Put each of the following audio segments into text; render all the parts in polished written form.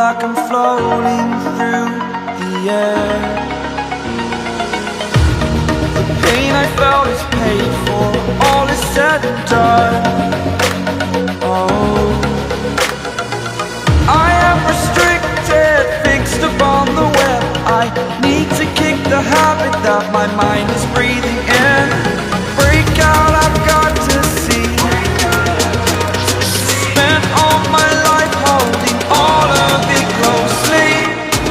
like I'm floating through the air. The pain I felt is paid for, all is said and done. Oh, I am restricted, fixed upon the web. I need to kick the habit that my mind is breathing in. Break out, I've got to see. Spent all my life holding all of it closely.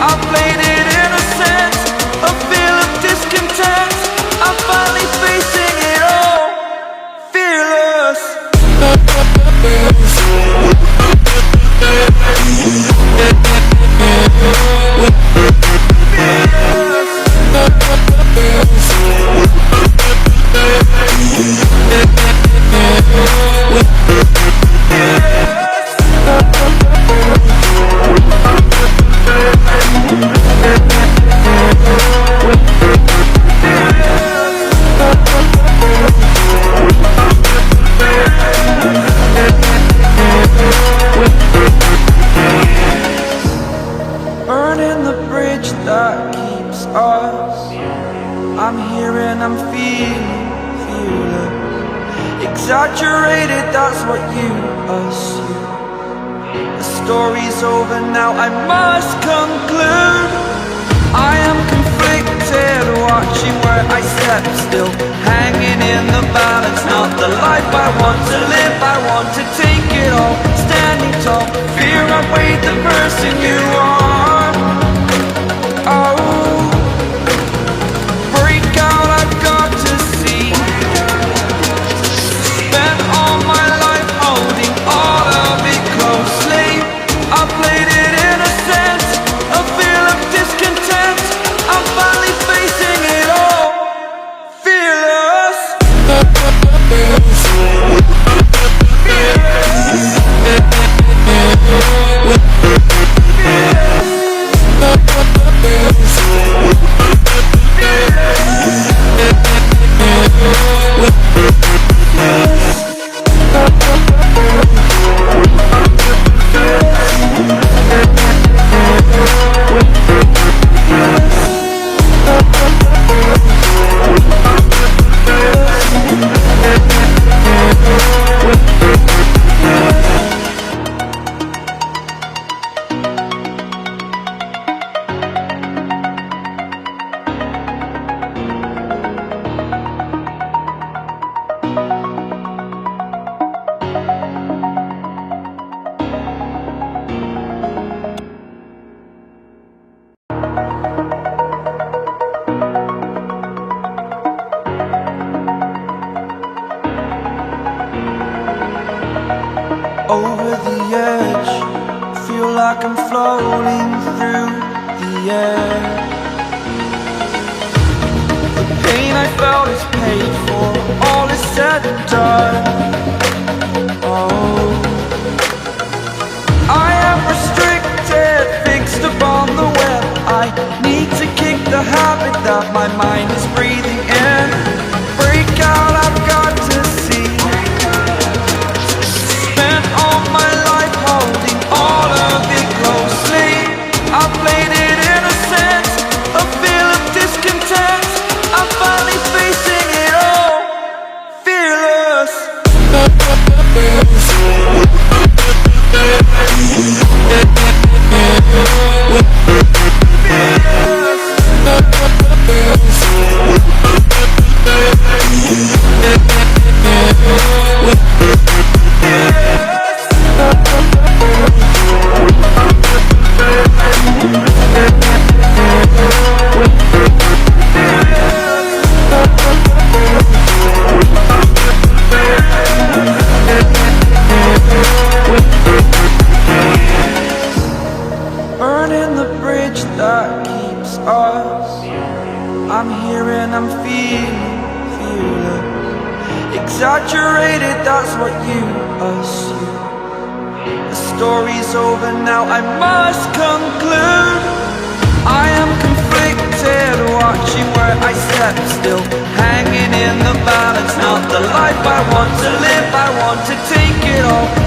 I played it innocent, a feel of discontent. I'm finally facing it all, fearless. Burning the bridge that keeps us. I'm here and I'm feeling exaggerated, that's what you assume. The story's over now, I must conclude. I am conflicted, watching where I step still, hanging in the balance. Not the life I want to live, I want to take it all. Standing tall, fear outweighed the person you are. Oh, break out, I've got to see. Spent all my life holding all of it closely. I played it innocent, a feel of discontent. I'm finally facing it all, fearless. Over the edge, feel like I'm floating through the air. The pain I felt is paid for, all is said and done. Oh, I am restricted, fixed upon the web. I need to kick the habit that my mind is breathing in. Break out, I've got to see. Spent all my life holding all of it closely. I played it innocent, a feel of discontent. I'm finally facing it all, fearless. Burning the bridge that keeps us. I'm here and I'm feeling exaggerated, that's what you assume. The story's over now, I must conclude. I am conflicted, watching where I step still, hanging in the balance. Not the life I want to live, I want to take it all.